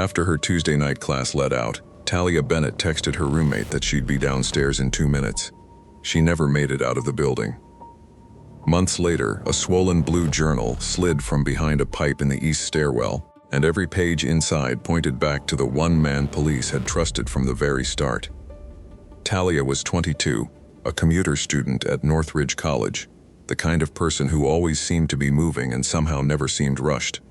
After her Tuesday night class let out, Talia Bennett texted her roommate that she'd be downstairs in 2 minutes. She never made it out of the building. Months later, a swollen blue journal slid from behind a pipe in the east stairwell, and every page inside pointed back to the one man police had trusted from the very start. Talia was 22, a commuter student at Northridge College, the kind of person who always seemed to be moving and somehow never seemed rushed.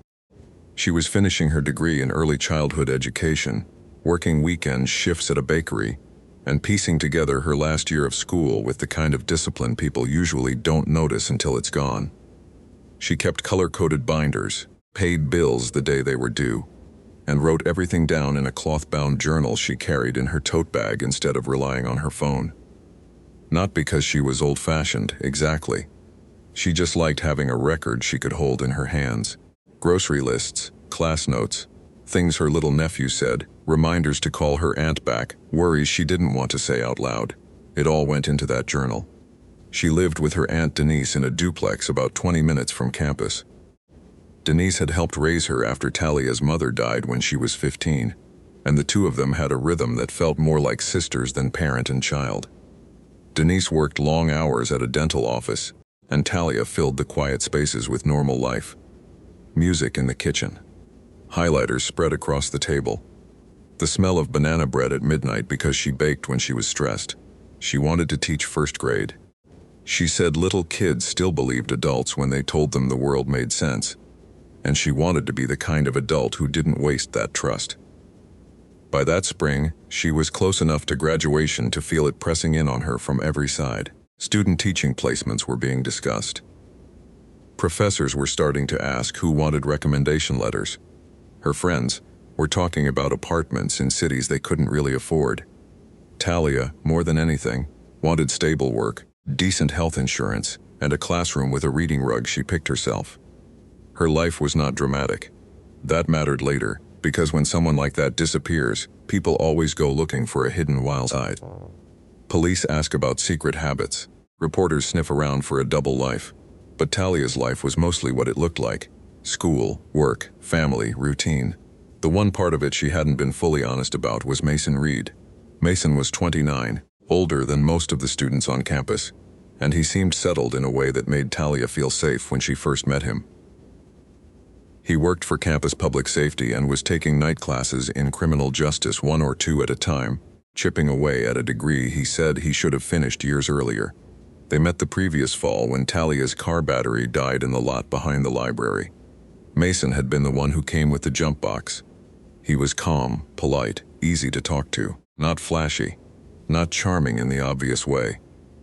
She was finishing her degree in early childhood education, working weekend shifts at a bakery, and piecing together her last year of school with the kind of discipline people usually don't notice until it's gone. She kept color-coded binders, paid bills the day they were due, and wrote everything down in a cloth-bound journal she carried in her tote bag instead of relying on her phone. Not because she was old-fashioned, exactly. She just liked having a record she could hold in her hands. Grocery lists, class notes, things her little nephew said, reminders to call her aunt back, worries she didn't want to say out loud. It all went into that journal. She lived with her Aunt Denise in a duplex about 20 minutes from campus. Denise had helped raise her after Talia's mother died when she was 15, and the two of them had a rhythm that felt more like sisters than parent and child. Denise worked long hours at a dental office, and Talia filled the quiet spaces with normal life. Music in the kitchen. Highlighters spread across the table. The smell of banana bread at midnight because she baked when she was stressed. She wanted to teach first grade. She said little kids still believed adults when they told them the world made sense, and she wanted to be the kind of adult who didn't waste that trust. By that spring, she was close enough to graduation to feel it pressing in on her from every side. Student teaching placements were being discussed. Professors were starting to ask who wanted recommendation letters. Her friends were talking about apartments in cities they couldn't really afford. Talia, more than anything, wanted stable work, decent health insurance, and a classroom with a reading rug she picked herself. Her life was not dramatic. That mattered later, because when someone like that disappears, people always go looking for a hidden wild side. Police ask about secret habits. Reporters sniff around for a double life. But Talia's life was mostly what it looked like. School, work, family, routine. The one part of it she hadn't been fully honest about was Mason Reed. Mason was 29, older than most of the students on campus, and he seemed settled in a way that made Talia feel safe when she first met him. He worked for campus public safety and was taking night classes in criminal justice 1 or 2 at a time, chipping away at a degree he said he should have finished years earlier. They met the previous fall when Talia's car battery died in the lot behind the library. Mason had been the one who came with the jump box. He was calm, polite, easy to talk to, not flashy, not charming in the obvious way.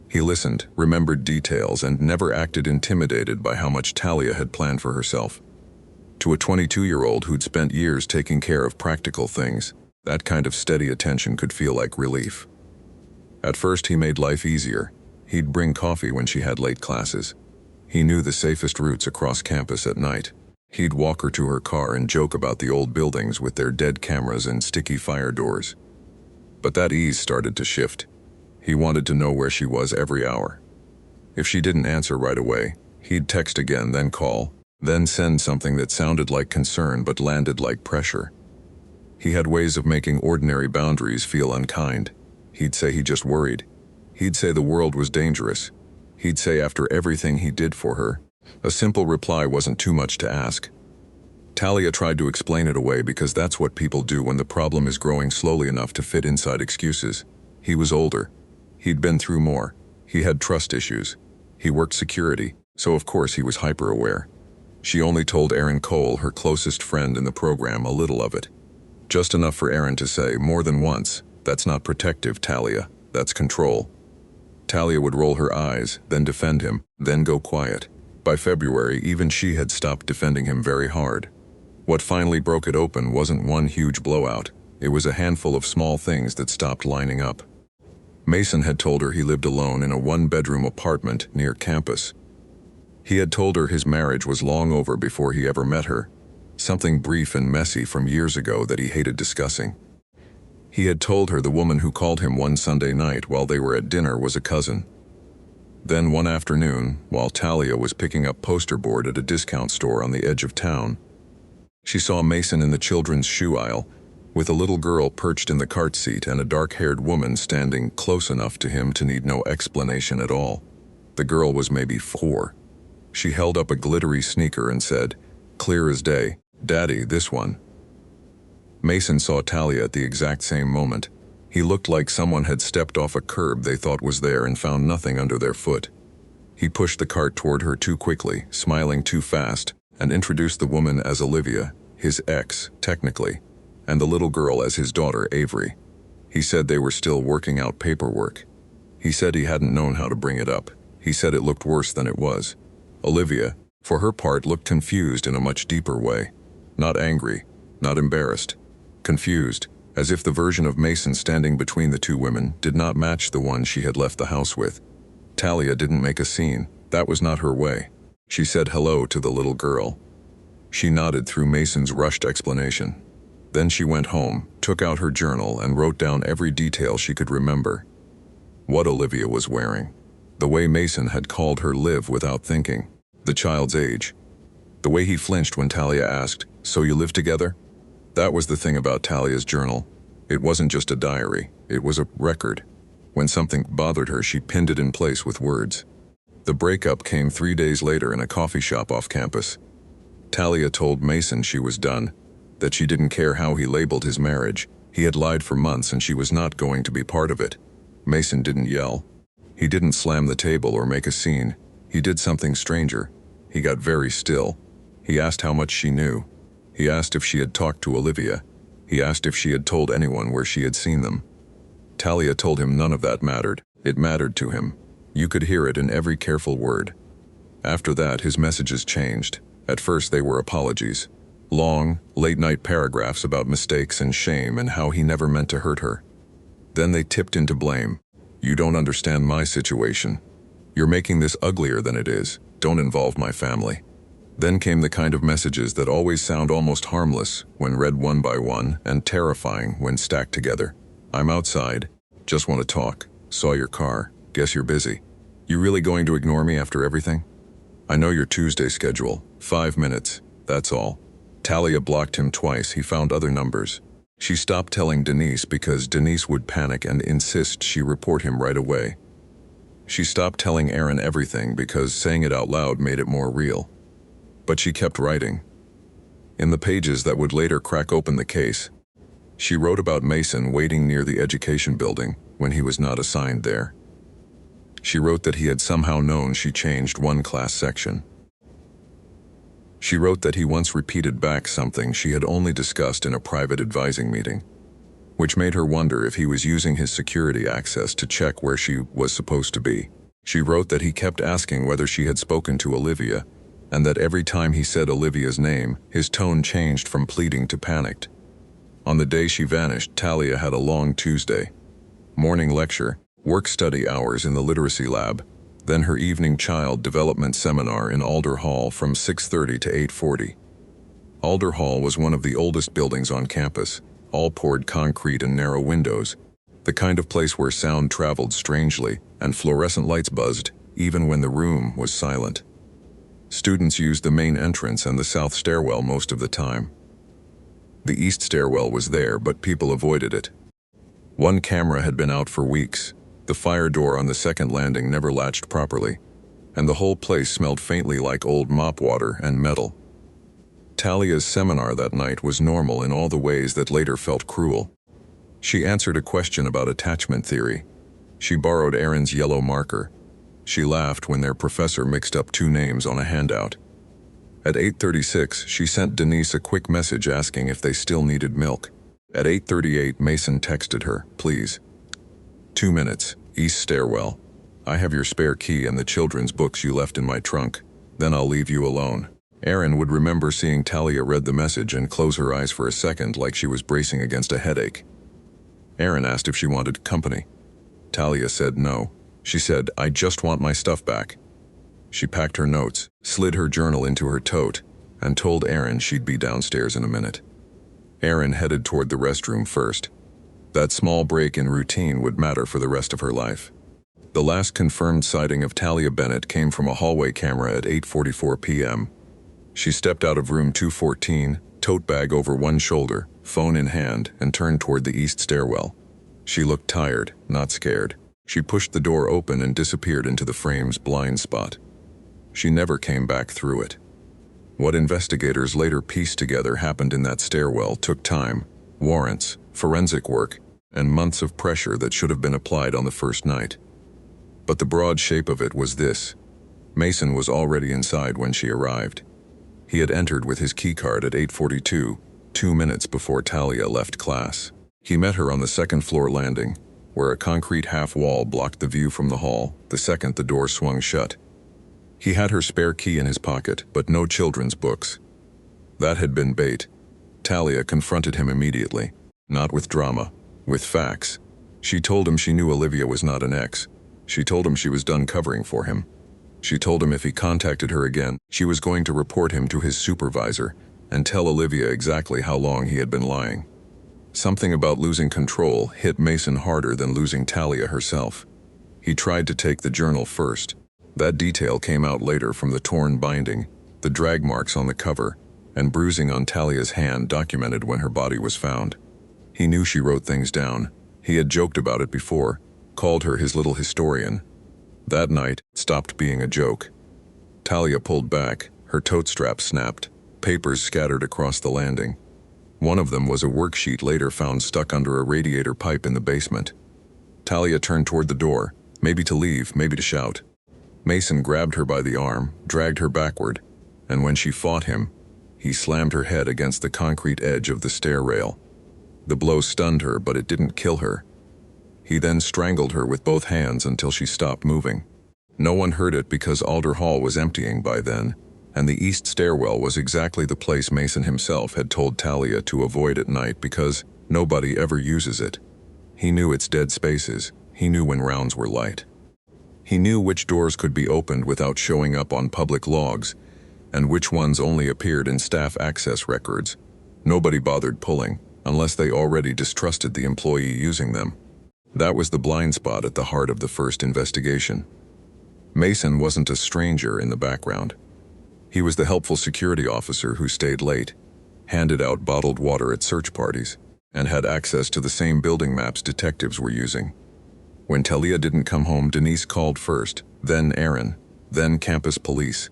He listened, remembered details, and never acted intimidated by how much Talia had planned for herself. To a 22-year-old who'd spent years taking care of practical things, that kind of steady attention could feel like relief. At first, he made life easier. He'd bring coffee when she had late classes. He knew the safest routes across campus at night. He'd walk her to her car and joke about the old buildings with their dead cameras and sticky fire doors. But that ease started to shift. He wanted to know where she was every hour. If she didn't answer right away, he'd text again, then call, then send something that sounded like concern but landed like pressure. He had ways of making ordinary boundaries feel unkind. He'd say he just worried. He'd say the world was dangerous. He'd say after everything he did for her, a simple reply wasn't too much to ask. Talia tried to explain it away because that's what people do when the problem is growing slowly enough to fit inside excuses. He was older. He'd been through more. He had trust issues. He worked security, so of course he was hyper-aware. She only told Erin Cole, her closest friend in the program, a little of it. Just enough for Erin to say more than once, "That's not protective, Talia. That's control." Talia would roll her eyes, then defend him, then go quiet. By February, even she had stopped defending him very hard. What finally broke it open wasn't one huge blowout. It was a handful of small things that stopped lining up. Mason had told her he lived alone in a 1-bedroom apartment near campus. He had told her his marriage was long over before he ever met her, something brief and messy from years ago that he hated discussing. He had told her the woman who called him one Sunday night while they were at dinner was a cousin. Then one afternoon, while Talia was picking up poster board at a discount store on the edge of town, she saw Mason in the children's shoe aisle, with a little girl perched in the cart seat and a dark-haired woman standing close enough to him to need no explanation at all. The girl was maybe 4. She held up a glittery sneaker and said, "Clear as day, Daddy, this one." Mason saw Talia at the exact same moment. He looked like someone had stepped off a curb they thought was there and found nothing under their foot. He pushed the cart toward her too quickly, smiling too fast, and introduced the woman as Olivia, his ex, technically, and the little girl as his daughter, Avery. He said they were still working out paperwork. He said he hadn't known how to bring it up. He said it looked worse than it was. Olivia, for her part, looked confused in a much deeper way. Not angry, not embarrassed. Confused, as if the version of Mason standing between the two women did not match the one she had left the house with. Talia didn't make a scene. That was not her way. She said hello to the little girl. She nodded through Mason's rushed explanation. Then she went home, took out her journal, and wrote down every detail she could remember. What Olivia was wearing. The way Mason had called her Liv without thinking. The child's age. The way he flinched when Talia asked, "So you live together?" That was the thing about Talia's journal. It wasn't just a diary. It was a record. When something bothered her, she pinned it in place with words. The breakup came 3 days later in a coffee shop off campus. Talia told Mason she was done, that she didn't care how he labeled his marriage. He had lied for months and she was not going to be part of it. Mason didn't yell. He didn't slam the table or make a scene. He did something stranger. He got very still. He asked how much she knew. He asked if she had talked to Olivia. He asked if she had told anyone where she had seen them. Talia told him none of that mattered. It mattered to him. You could hear it in every careful word. After that, his messages changed. At first they were apologies. Long, late-night paragraphs about mistakes and shame and how he never meant to hurt her. Then they tipped into blame. "You don't understand my situation. You're making this uglier than it is. Don't involve my family." Then came the kind of messages that always sound almost harmless when read one by one and terrifying when stacked together. "I'm outside. Just want to talk. Saw your car. Guess you're busy. You really going to ignore me after everything? I know your Tuesday schedule. 5 minutes. That's all." Talia blocked him twice. He found other numbers. She stopped telling Denise because Denise would panic and insist she report him right away. She stopped telling Aaron everything because saying it out loud made it more real. But she kept writing. In the pages that would later crack open the case, she wrote about Mason waiting near the education building when he was not assigned there. She wrote that he had somehow known she changed one class section. She wrote that he once repeated back something she had only discussed in a private advising meeting, which made her wonder if he was using his security access to check where she was supposed to be. She wrote that he kept asking whether she had spoken to Olivia, and that every time he said Olivia's name, his tone changed from pleading to panicked. On the day she vanished, Talia had a long Tuesday. Morning lecture, work-study hours in the literacy lab, then her evening child development seminar in Alder Hall from 6:30 to 8:40. Alder Hall was one of the oldest buildings on campus, all poured concrete and narrow windows, the kind of place where sound traveled strangely and fluorescent lights buzzed, even when the room was silent. Students used the main entrance and the south stairwell most of the time. The east stairwell was there, but people avoided it. One camera had been out for weeks. The fire door on the second landing never latched properly, and the whole place smelled faintly like old mop water and metal. Talia's seminar that night was normal in all the ways that later felt cruel. She answered a question about attachment theory. She borrowed Aaron's yellow marker. She laughed when their professor mixed up 2 names on a handout. At 8:36, she sent Denise a quick message asking if they still needed milk. At 8:38, Mason texted her, "Please. 2 minutes, east stairwell. I have your spare key and the children's books you left in my trunk. Then I'll leave you alone." Aaron would remember seeing Talia read the message and close her eyes for a second like she was bracing against a headache. Aaron asked if she wanted company. Talia said no. She said, "I just want my stuff back." She packed her notes, slid her journal into her tote, and told Aaron she'd be downstairs in a minute. Aaron headed toward the restroom first. That small break in routine would matter for the rest of her life. The last confirmed sighting of Talia Bennett came from a hallway camera at 8:44 p.m. She stepped out of room 214, tote bag over one shoulder, phone in hand, and turned toward the east stairwell. She looked tired, not scared. She pushed the door open and disappeared into the frame's blind spot. She never came back through it. What investigators later pieced together happened in that stairwell took time, warrants, forensic work, and months of pressure that should have been applied on the first night. But the broad shape of it was this. Mason was already inside when she arrived. He had entered with his keycard at 8:42, 2 minutes before Talia left class. He met her on the second-floor landing, where a concrete half-wall blocked the view from the hall the second the door swung shut. He had her spare key in his pocket, but no children's books. That had been bait. Talia confronted him immediately, not with drama, with facts. She told him she knew Olivia was not an ex. She told him she was done covering for him. She told him if he contacted her again, she was going to report him to his supervisor and tell Olivia exactly how long he had been lying. Something about losing control hit Mason harder than losing Talia herself. He tried to take the journal first. That detail came out later from the torn binding, the drag marks on the cover, and bruising on Talia's hand documented when her body was found. He knew she wrote things down. He had joked about it before, called her his little historian. That night, it stopped being a joke. Talia pulled back, her tote strap snapped, papers scattered across the landing. One of them was a worksheet later found stuck under a radiator pipe in the basement. Talia turned toward the door, maybe to leave, maybe to shout. Mason grabbed her by the arm, dragged her backward, and when she fought him, he slammed her head against the concrete edge of the stair rail. The blow stunned her, but it didn't kill her. He then strangled her with both hands until she stopped moving. No one heard it because Alder Hall was emptying by then, and the east stairwell was exactly the place Mason himself had told Talia to avoid at night because nobody ever uses it. He knew its dead spaces. He knew when rounds were light. He knew which doors could be opened without showing up on public logs, and which ones only appeared in staff access records. Nobody bothered pulling, unless they already distrusted the employee using them. That was the blind spot at the heart of the first investigation. Mason wasn't a stranger in the background. He was the helpful security officer who stayed late, handed out bottled water at search parties, and had access to the same building maps detectives were using. When Talia didn't come home, Denise called first, then Aaron, then campus police.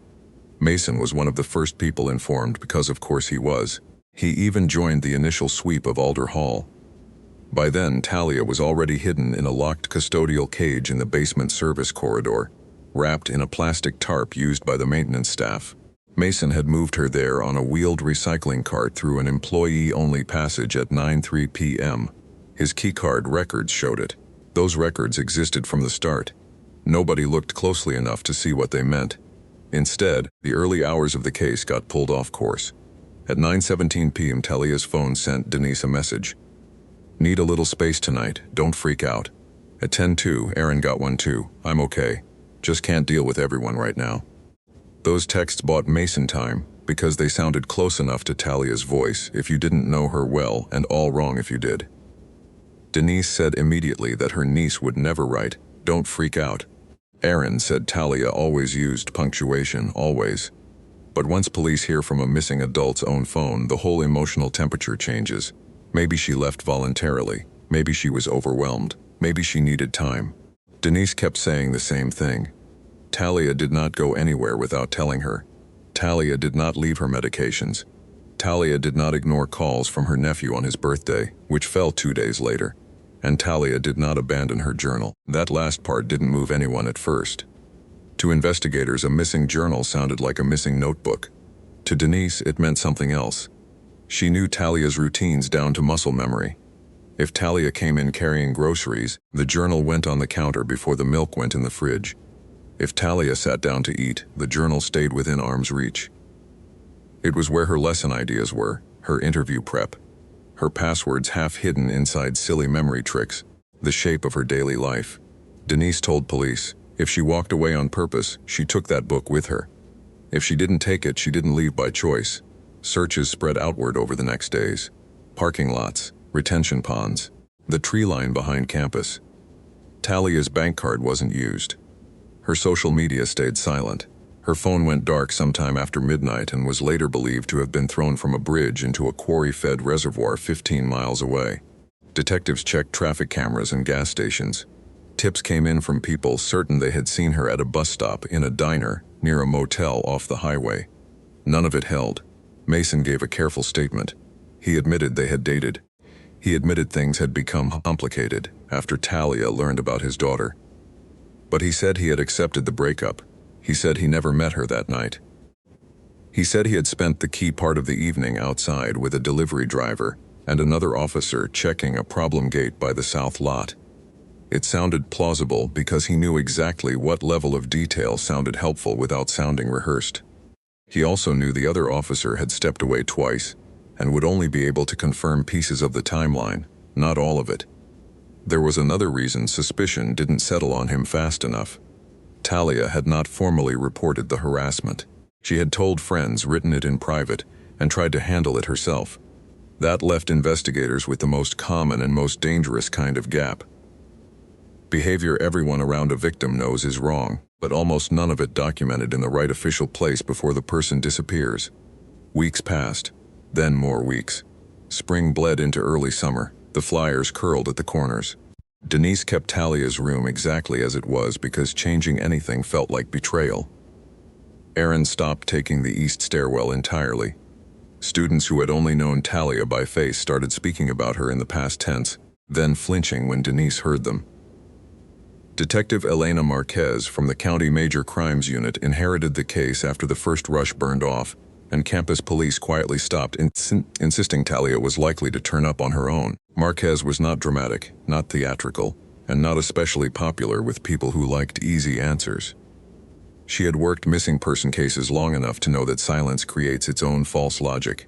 Mason was one of the first people informed because of course he was. He even joined the initial sweep of Alder Hall. By then, Talia was already hidden in a locked custodial cage in the basement service corridor, wrapped in a plastic tarp used by the maintenance staff. Mason had moved her there on a wheeled recycling cart through an employee-only passage at 9:03 p.m. His keycard records showed it. Those records existed from the start. Nobody looked closely enough to see what they meant. Instead, the early hours of the case got pulled off course. At 9:17 p.m. Talia's phone sent Denise a message. Need a little space tonight, don't freak out. At 10:02, Aaron got one too. I'm okay. Just can't deal with everyone right now. Those texts bought Mason time because they sounded close enough to Talia's voice if you didn't know her well and all wrong if you did. Denise said immediately that her niece would never write, don't freak out. Aaron said Talia always used punctuation, always. But once police hear from a missing adult's own phone, the whole emotional temperature changes. Maybe she left voluntarily. Maybe she was overwhelmed. Maybe she needed time. Denise kept saying the same thing. Talia did not go anywhere without telling her. Talia did not leave her medications. Talia did not ignore calls from her nephew on his birthday, which fell 2 days later. And Talia did not abandon her journal. That last part didn't move anyone at first. To investigators, a missing journal sounded like a missing notebook. To Denise, it meant something else. She knew Talia's routines down to muscle memory. If Talia came in carrying groceries, the journal went on the counter before the milk went in the fridge. If Talia sat down to eat, the journal stayed within arm's reach. It was where her lesson ideas were, her interview prep, her passwords half hidden inside silly memory tricks, the shape of her daily life. Denise told police, if she walked away on purpose, she took that book with her. If she didn't take it, she didn't leave by choice. Searches spread outward over the next days. Parking lots, retention ponds, the tree line behind campus. Talia's bank card wasn't used. Her social media stayed silent. Her phone went dark sometime after midnight and was later believed to have been thrown from a bridge into a quarry-fed reservoir 15 miles away. Detectives checked traffic cameras and gas stations. Tips came in from people certain they had seen her at a bus stop, in a diner, near a motel off the highway. None of it held. Mason gave a careful statement. He admitted they had dated. He admitted things had become complicated after Talia learned about his daughter. But he said he had accepted the breakup. He said he never met her that night. He said he had spent the key part of the evening outside with a delivery driver and another officer checking a problem gate by the south lot. It sounded plausible because he knew exactly what level of detail sounded helpful without sounding rehearsed. He also knew the other officer had stepped away twice and would only be able to confirm pieces of the timeline, not all of it. There was another reason suspicion didn't settle on him fast enough. Talia had not formally reported the harassment. She had told friends, written it in private, and tried to handle it herself. That left investigators with the most common and most dangerous kind of gap. Behavior everyone around a victim knows is wrong, but almost none of it documented in the right official place before the person disappears. Weeks passed, then more weeks. Spring bled into early summer. The flyers curled at the corners. Denise kept Talia's room exactly as it was because changing anything felt like betrayal. Aaron stopped taking the east stairwell entirely. Students who had only known Talia by face started speaking about her in the past tense, then flinching when Denise heard them. Detective Elena Marquez from the County Major Crimes Unit inherited the case after the first rush burned off, and campus police quietly stopped, insisting Talia was likely to turn up on her own. Marquez was not dramatic, not theatrical, and not especially popular with people who liked easy answers. She had worked missing person cases long enough to know that silence creates its own false logic.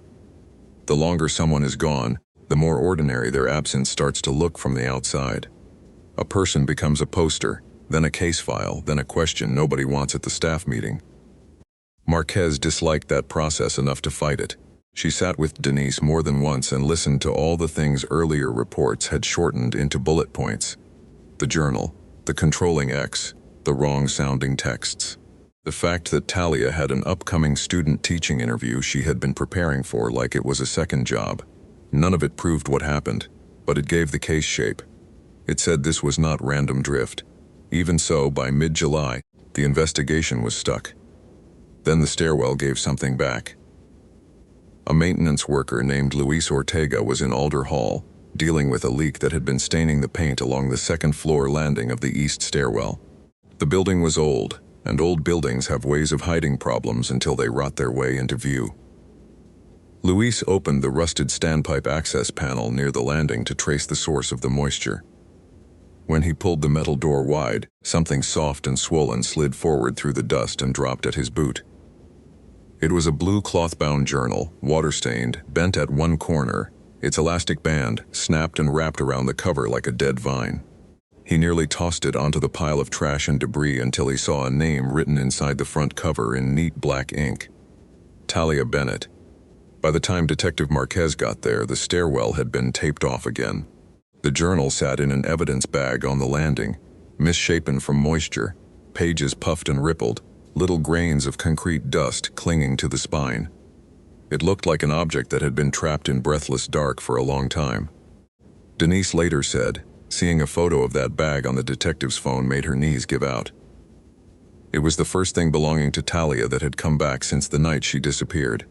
The longer someone is gone, the more ordinary their absence starts to look from the outside. A person becomes a poster, then a case file, then a question nobody wants at the staff meeting. Marquez disliked that process enough to fight it. She sat with Denise more than once and listened to all the things earlier reports had shortened into bullet points. The journal, the controlling X, the wrong-sounding texts. The fact that Talia had an upcoming student teaching interview she had been preparing for like it was a second job. None of it proved what happened, but it gave the case shape. It said this was not random drift. Even so, by mid-July, the investigation was stuck. Then the stairwell gave something back. A maintenance worker named Luis Ortega was in Alder Hall, dealing with a leak that had been staining the paint along the second-floor landing of the east stairwell. The building was old, and old buildings have ways of hiding problems until they rot their way into view. Luis opened the rusted standpipe access panel near the landing to trace the source of the moisture. When he pulled the metal door wide, something soft and swollen slid forward through the dust and dropped at his boot. It was a blue cloth-bound journal, water-stained, bent at one corner, its elastic band snapped and wrapped around the cover like a dead vine. He nearly tossed it onto the pile of trash and debris until he saw a name written inside the front cover in neat black ink. Talia Bennett. By the time Detective Marquez got there, the stairwell had been taped off again. The journal sat in an evidence bag on the landing, misshapen from moisture, pages puffed and rippled, little grains of concrete dust clinging to the spine. It looked like an object that had been trapped in breathless dark for a long time. Denise later said, seeing a photo of that bag on the detective's phone made her knees give out. It was the first thing belonging to Talia that had come back since the night she disappeared.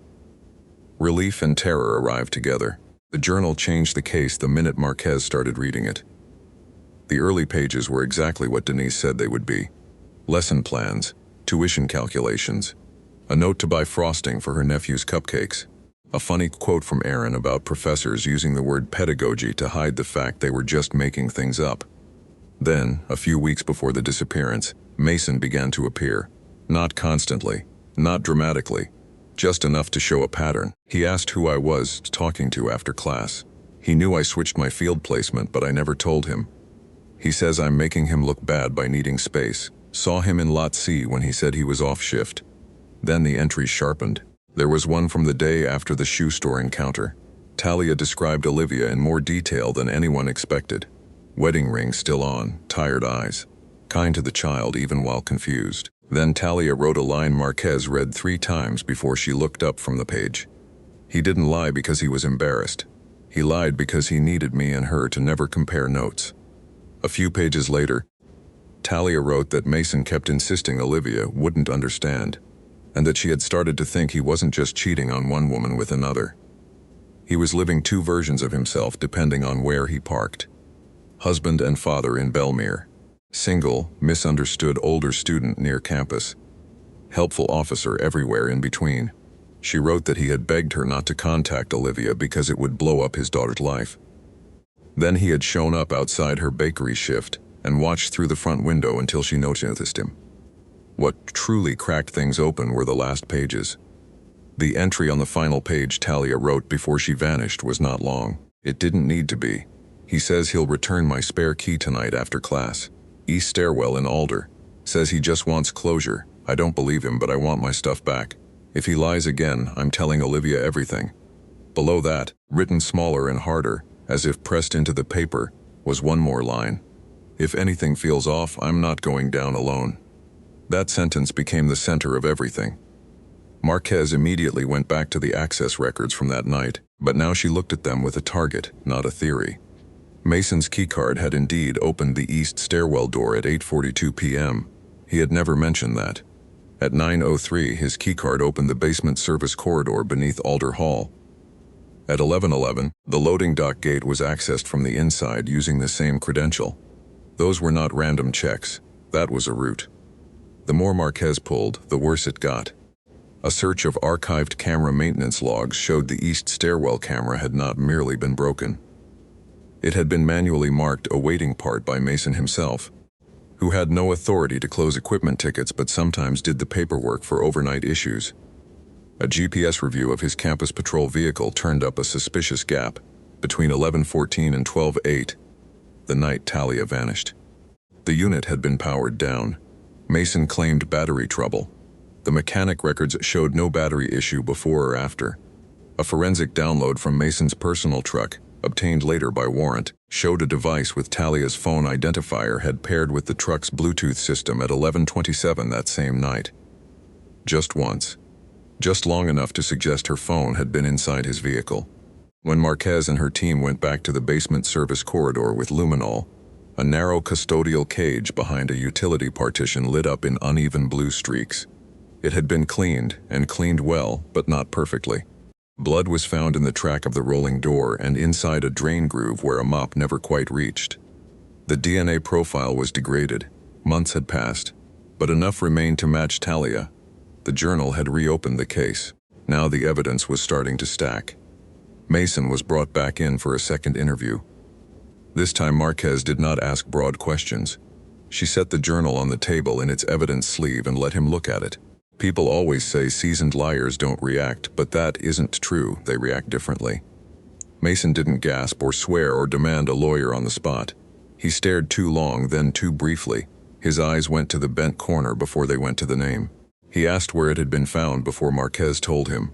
Relief and terror arrived together. The journal changed the case the minute Marquez started reading it. The early pages were exactly what Denise said they would be. Lesson plans, tuition calculations, a note to buy frosting for her nephew's cupcakes, a funny quote from Aaron about professors using the word pedagogy to hide the fact they were just making things up. Then, a few weeks before the disappearance, Mason began to appear. Not constantly, not dramatically, just enough to show a pattern. He asked who I was talking to after class. He knew I switched my field placement, but I never told him. He says I'm making him look bad by needing space. Saw him in Lot C when he said he was off shift. Then the entries sharpened. There was one from the day after the shoe store encounter. Talia described Olivia in more detail than anyone expected. Wedding ring still on, tired eyes. Kind to the child even while confused. Then Talia wrote a line Marquez read 3 times before she looked up from the page. He didn't lie because he was embarrassed. He lied because he needed me and her to never compare notes. A few pages later, Talia wrote that Mason kept insisting Olivia wouldn't understand, and that she had started to think he wasn't just cheating on one woman with another. He was living 2 versions of himself depending on where he parked. Husband and father in Belmere. Single, misunderstood older student near campus. Helpful officer everywhere in between. She wrote that he had begged her not to contact Olivia because it would blow up his daughter's life. Then he had shown up outside her bakery shift and watched through the front window until she noticed him. What truly cracked things open were the last pages. The entry on the final page Talia wrote before she vanished was not long. It didn't need to be. He says he'll return my spare key tonight after class. East Stairwell in Alder. Says he just wants closure. I don't believe him, but I want my stuff back. If he lies again, I'm telling Olivia everything. Below that, written smaller and harder, as if pressed into the paper, was one more line. If anything feels off, I'm not going down alone. That sentence became the center of everything. Marquez immediately went back to the access records from that night, but now she looked at them with a target, not a theory. Mason's keycard had indeed opened the east stairwell door at 8:42 p.m. He had never mentioned that. At 9:03, his keycard opened the basement service corridor beneath Alder Hall. At 11:11, the loading dock gate was accessed from the inside using the same credential. Those were not random checks. That was a route. The more Marquez pulled, the worse it got. A search of archived camera maintenance logs showed the east stairwell camera had not merely been broken. It had been manually marked a waiting part by Mason himself, who had no authority to close equipment tickets but sometimes did the paperwork for overnight issues. A GPS review of his campus patrol vehicle turned up a suspicious gap between 11:14 and 12:08, the night Talia vanished. The unit had been powered down. Mason claimed battery trouble. The mechanic records showed no battery issue before or after. A forensic download from Mason's personal truck, obtained later by warrant, showed a device with Talia's phone identifier had paired with the truck's Bluetooth system at 11:27 that same night. Just once. Just long enough to suggest her phone had been inside his vehicle. When Marquez and her team went back to the basement service corridor with luminol, a narrow custodial cage behind a utility partition lit up in uneven blue streaks. It had been cleaned, and cleaned well, but not perfectly. Blood was found in the track of the rolling door and inside a drain groove where a mop never quite reached. The DNA profile was degraded. Months had passed, but enough remained to match Talia. The journal had reopened the case. Now the evidence was starting to stack. Mason was brought back in for a second interview. This time Marquez did not ask broad questions. She set the journal on the table in its evidence sleeve and let him look at it. People always say seasoned liars don't react, but that isn't true. They react differently. Mason didn't gasp or swear or demand a lawyer on the spot. He stared too long, then too briefly. His eyes went to the bent corner before they went to the name. He asked where it had been found before Marquez told him.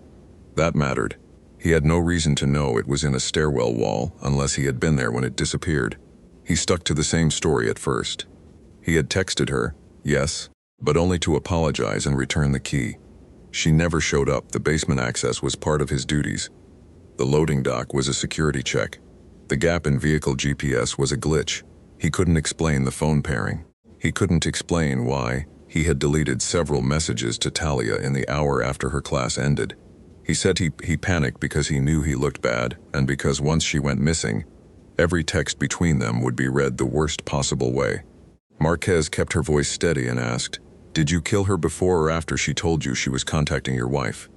That mattered. He had no reason to know it was in a stairwell wall unless he had been there when it disappeared. He stuck to the same story at first. He had texted her, yes, but only to apologize and return the key. She never showed up. The basement access was part of his duties. The loading dock was a security check. The gap in vehicle GPS was a glitch. He couldn't explain the phone pairing. He couldn't explain why he had deleted several messages to Talia in the hour after her class ended. He said he panicked because he knew he looked bad, and because once she went missing, every text between them would be read the worst possible way. Marquez kept her voice steady and asked, "Did you kill her before or after she told you she was contacting your wife?"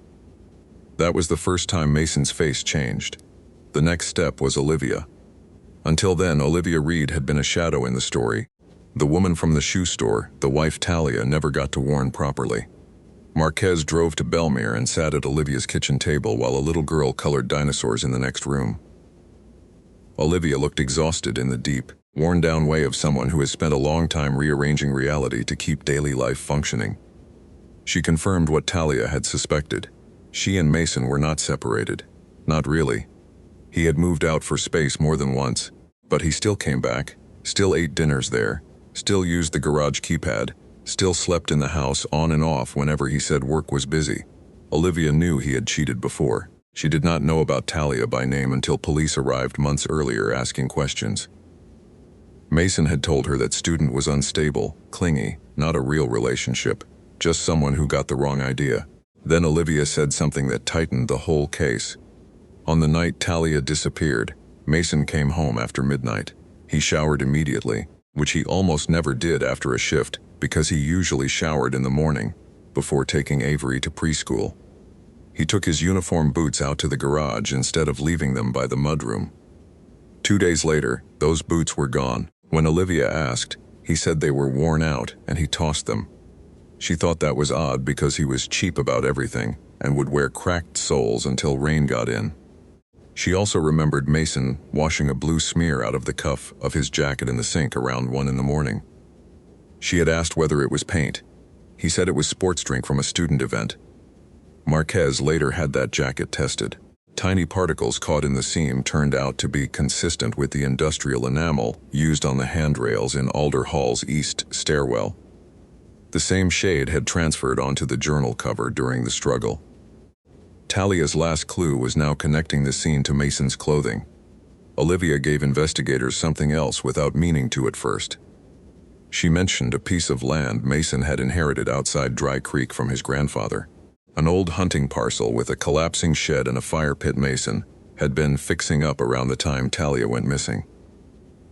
That was the first time Mason's face changed. The next step was Olivia. Until then, Olivia Reed had been a shadow in the story. The woman from the shoe store, the wife Talia, never got to warn properly. Marquez drove to Belmere and sat at Olivia's kitchen table while a little girl colored dinosaurs in the next room. Olivia looked exhausted in the deep, worn-down way of someone who has spent a long time rearranging reality to keep daily life functioning. She confirmed what Talia had suspected. She and Mason were not separated. Not really. He had moved out for space more than once, but he still came back, still ate dinners there, still used the garage keypad, still slept in the house on and off whenever he said work was busy. Olivia knew he had cheated before. She did not know about Talia by name until police arrived months earlier asking questions. Mason had told her that student was unstable, clingy, not a real relationship, just someone who got the wrong idea. Then Olivia said something that tightened the whole case. On the night Talia disappeared, Mason came home after midnight. He showered immediately, which he almost never did after a shift because he usually showered in the morning, before taking Avery to preschool. He took his uniform boots out to the garage instead of leaving them by the mudroom. 2 days later, those boots were gone. When Olivia asked, he said they were worn out and he tossed them. She thought that was odd because he was cheap about everything and would wear cracked soles until rain got in. She also remembered Mason washing a blue smear out of the cuff of his jacket in the sink around 1 in the morning. She had asked whether it was paint. He said it was sports drink from a student event. Marquez later had that jacket tested. Tiny particles caught in the seam turned out to be consistent with the industrial enamel used on the handrails in Alder Hall's east stairwell. The same shade had transferred onto the journal cover during the struggle. Talia's last clue was now connecting the scene to Mason's clothing. Olivia gave investigators something else without meaning to at first. She mentioned a piece of land Mason had inherited outside Dry Creek from his grandfather. An old hunting parcel with a collapsing shed and a fire pit Mason had been fixing up around the time Talia went missing.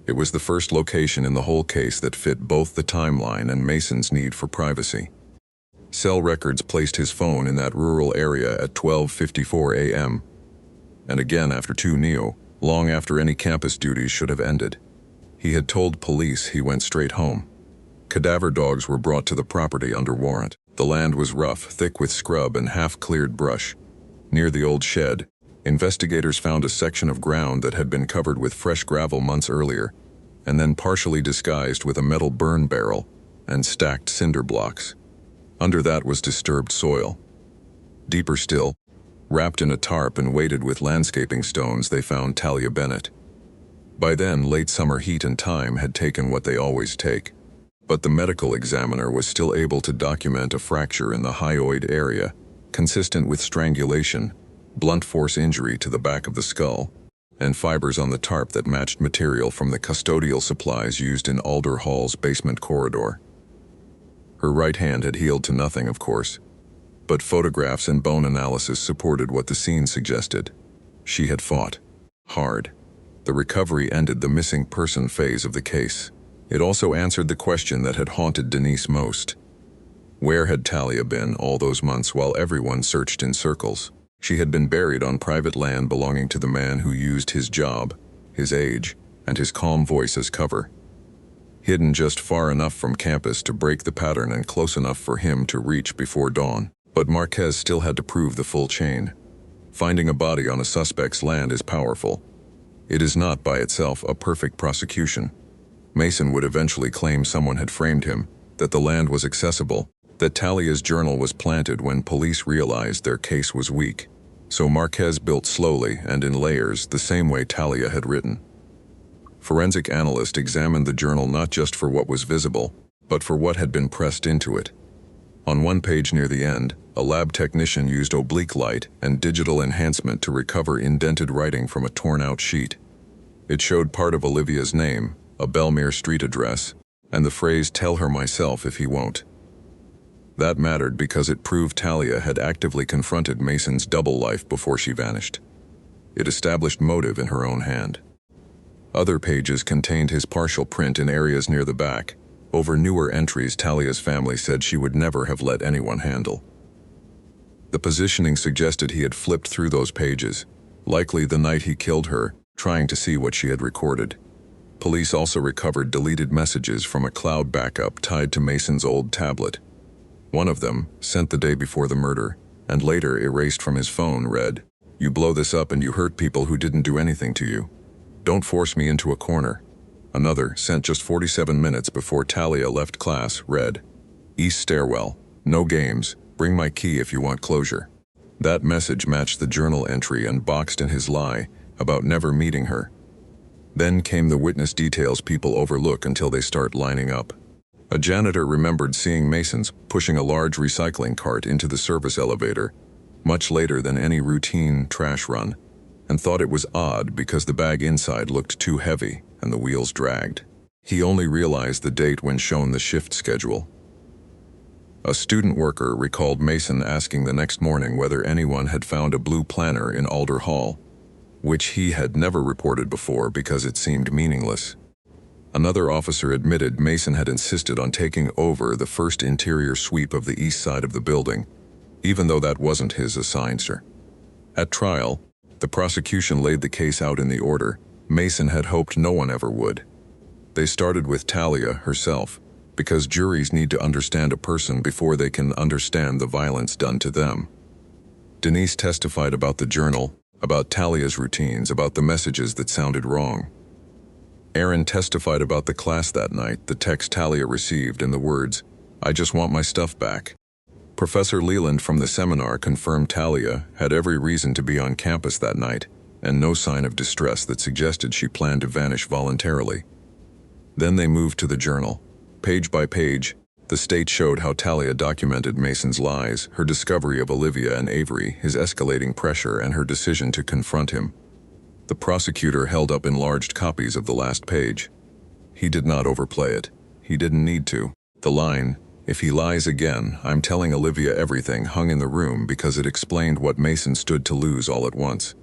It was the first location in the whole case that fit both the timeline and Mason's need for privacy. Cell records placed his phone in that rural area at 12:54 a.m. and again after 2 neo, long after any campus duties should have ended. He had told police he went straight home. Cadaver dogs were brought to the property under warrant. The land was rough, thick with scrub and half-cleared brush. Near the old shed, investigators found a section of ground that had been covered with fresh gravel months earlier, and then partially disguised with a metal burn barrel and stacked cinder blocks. Under that was disturbed soil. Deeper still, wrapped in a tarp and weighted with landscaping stones, they found Talia Bennett. By then, late summer heat and time had taken what they always take. But the medical examiner was still able to document a fracture in the hyoid area, consistent with strangulation, blunt force injury to the back of the skull, and fibers on the tarp that matched material from the custodial supplies used in Alder Hall's basement corridor. Her right hand had healed to nothing, of course, but photographs and bone analysis supported what the scene suggested. She had fought hard. The recovery ended the missing person phase of the case. It also answered the question that had haunted Denise most. Where had Talia been all those months while everyone searched in circles? She had been buried on private land belonging to the man who used his job, his age, and his calm voice as cover. Hidden just far enough from campus to break the pattern and close enough for him to reach before dawn. But Marquez still had to prove the full chain. Finding a body on a suspect's land is powerful. It is not by itself a perfect prosecution. Mason would eventually claim someone had framed him, that the land was accessible, that Talia's journal was planted when police realized their case was weak. So Marquez built slowly and in layers the same way Talia had written. Forensic analysts examined the journal not just for what was visible, but for what had been pressed into it. On one page near the end, a lab technician used oblique light and digital enhancement to recover indented writing from a torn-out sheet. It showed part of Olivia's name, a Belmere Street address, and the phrase "tell her myself if he won't." That mattered because it proved Talia had actively confronted Mason's double life before she vanished. It established motive in her own hand. Other pages contained his partial print in areas near the back, over newer entries Talia's family said she would never have let anyone handle. The positioning suggested he had flipped through those pages, likely the night he killed her, trying to see what she had recorded. Police also recovered deleted messages from a cloud backup tied to Mason's old tablet. One of them, sent the day before the murder, and later erased from his phone, read, "You blow this up and you hurt people who didn't do anything to you. Don't force me into a corner." Another, sent just 47 minutes before Talia left class, read, "East Stairwell, no games, bring my key if you want closure." That message matched the journal entry and boxed in his lie about never meeting her. Then came the witness details people overlook until they start lining up. A janitor remembered seeing Masons pushing a large recycling cart into the service elevator, much later than any routine trash run, and thought it was odd because the bag inside looked too heavy and the wheels dragged. He only realized the date when shown the shift schedule. A student worker recalled Mason asking the next morning whether anyone had found a blue planner in Alder Hall, which he had never reported before because it seemed meaningless. Another officer admitted Mason had insisted on taking over the first interior sweep of the east side of the building, even though that wasn't his assigned. At trial, the prosecution laid the case out in the order Mason had hoped no one ever would. They started with Talia herself, because juries need to understand a person before they can understand the violence done to them. Denise testified about the journal, about Talia's routines, about the messages that sounded wrong. Aaron testified about the class that night, the text Talia received, and the words, "I just want my stuff back." Professor Leland from the seminar confirmed Talia had every reason to be on campus that night, and no sign of distress that suggested she planned to vanish voluntarily. Then they moved to the journal. Page by page, the state showed how Talia documented Mason's lies, her discovery of Olivia and Avery, his escalating pressure, and her decision to confront him. The prosecutor held up enlarged copies of the last page. He did not overplay it. He didn't need to. The line, "If he lies again, I'm telling Olivia everything," hung in the room because it explained what Mason stood to lose all at once.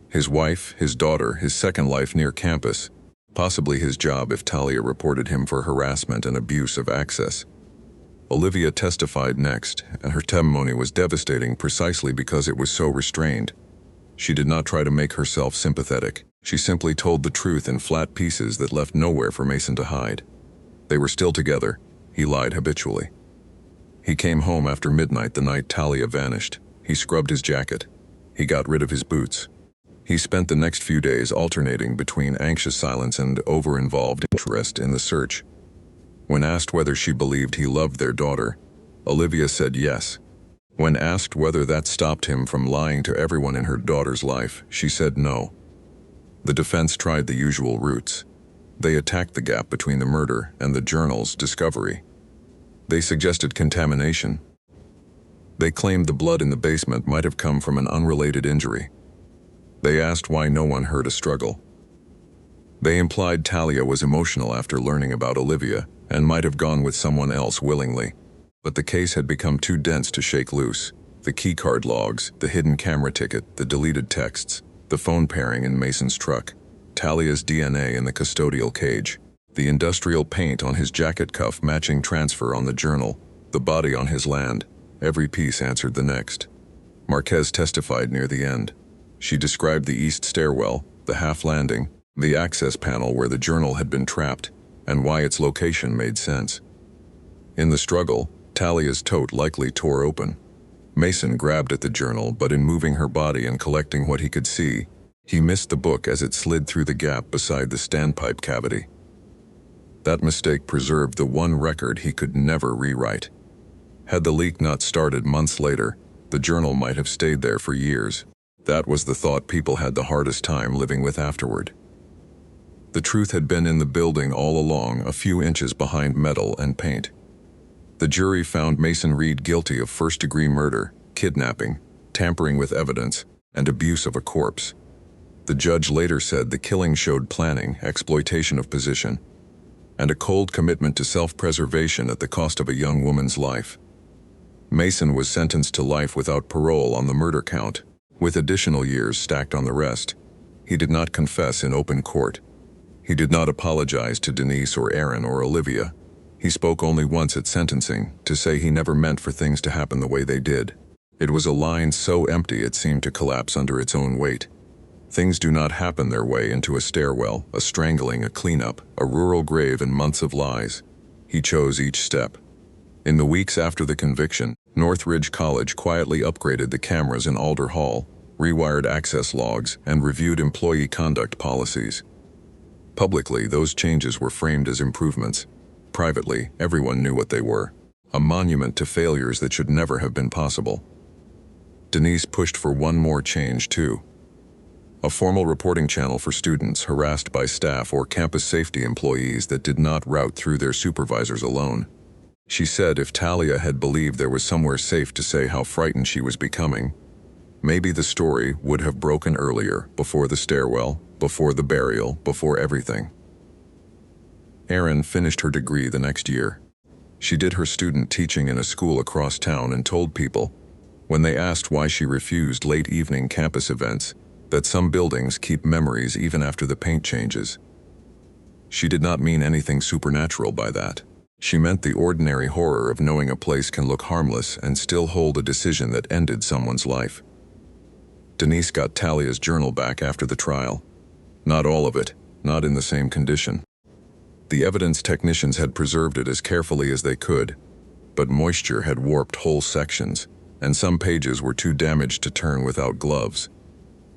His wife, his daughter, his second life near campus, possibly his job if Talia reported him for harassment and abuse of access. Olivia testified next, and her testimony was devastating precisely because it was so restrained. She did not try to make herself sympathetic. She simply told the truth in flat pieces that left nowhere for Mason to hide. They were still together. He lied habitually. He came home after midnight the night Talia vanished. He scrubbed his jacket. He got rid of his boots. He spent the next few days alternating between anxious silence and over-involved interest in the search. When asked whether she believed he loved their daughter, Olivia said yes. When asked whether that stopped him from lying to everyone in her daughter's life, she said no. The defense tried the usual routes. They attacked the gap between the murder and the journal's discovery. They suggested contamination. They claimed the blood in the basement might have come from an unrelated injury. They asked why no one heard a struggle. They implied Talia was emotional after learning about Olivia and might have gone with someone else willingly. But the case had become too dense to shake loose. The keycard logs, the hidden camera ticket, the deleted texts, the phone pairing in Mason's truck, Talia's DNA in the custodial cage, the industrial paint on his jacket cuff matching transfer on the journal, the body on his land. Every piece answered the next. Marquez testified near the end. She described the east stairwell, the half landing, the access panel where the journal had been trapped, and why its location made sense. In the struggle, Talia's tote likely tore open. Mason grabbed at the journal, but in moving her body and collecting what he could see, he missed the book as it slid through the gap beside the standpipe cavity. That mistake preserved the one record he could never rewrite. Had the leak not started months later, the journal might have stayed there for years. That was the thought people had the hardest time living with afterward. The truth had been in the building all along, a few inches behind metal and paint. The jury found Mason Reed guilty of first-degree murder, kidnapping, tampering with evidence, and abuse of a corpse. The judge later said the killing showed planning, exploitation of position, and a cold commitment to self-preservation at the cost of a young woman's life. Mason was sentenced to life without parole on the murder count, with additional years stacked on the rest. He did not confess in open court. He did not apologize to Denise or Aaron or Olivia. He spoke only once at sentencing, to say he never meant for things to happen the way they did. It was a line so empty it seemed to collapse under its own weight. Things do not happen their way into a stairwell, a strangling, a cleanup, a rural grave, and months of lies. He chose each step. In the weeks after the conviction, Northridge College quietly upgraded the cameras in Alder Hall, rewired access logs, and reviewed employee conduct policies. Publicly, those changes were framed as improvements. Privately, everyone knew what they were. A monument to failures that should never have been possible. Denise pushed for one more change, too. a formal reporting channel for students harassed by staff or campus safety employees that did not route through their supervisors alone. She said if Talia had believed there was somewhere safe to say how frightened she was becoming, maybe the story would have broken earlier, before the stairwell, before the burial, before everything. Erin finished her degree the next year. She did her student teaching in a school across town and told people, when they asked why she refused late evening campus events, that some buildings keep memories even after the paint changes. She did not mean anything supernatural by that. She meant the ordinary horror of knowing a place can look harmless and still hold a decision that ended someone's life. Denise got Talia's journal back after the trial. Not all of it, not in the same condition. The evidence technicians had preserved it as carefully as they could, but moisture had warped whole sections, and some pages were too damaged to turn without gloves.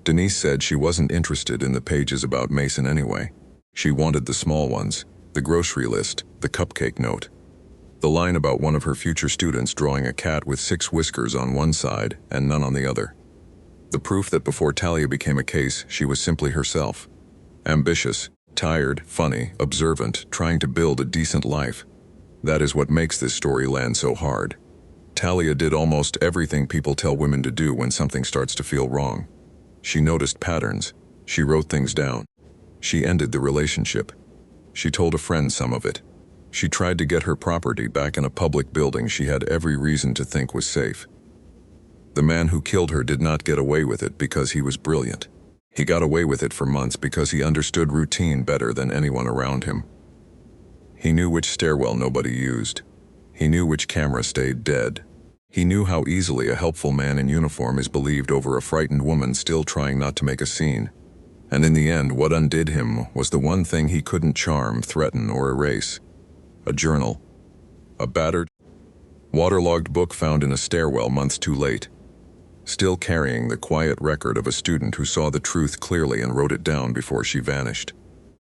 Denise said she wasn't interested in the pages about Mason anyway. She wanted the small ones, the grocery list, the cupcake note, the line about one of her future students drawing a cat with 6 whiskers on one side and none on the other. The proof that before Talia became a case, she was simply herself. Ambitious, tired, funny, observant, trying to build a decent life. That is what makes this story land so hard. Talia did almost everything people tell women to do when something starts to feel wrong. She noticed patterns. She wrote things down. She ended the relationship. She told a friend some of it. She tried to get her property back in a public building she had every reason to think was safe. The man who killed her did not get away with it because he was brilliant. He got away with it for months because he understood routine better than anyone around him. He knew which stairwell nobody used. He knew which camera stayed dead. He knew how easily a helpful man in uniform is believed over a frightened woman still trying not to make a scene. And in the end, what undid him was the one thing he couldn't charm, threaten, or erase. A journal. A battered, waterlogged book found in a stairwell months too late. Still carrying the quiet record of a student who saw the truth clearly and wrote it down before she vanished.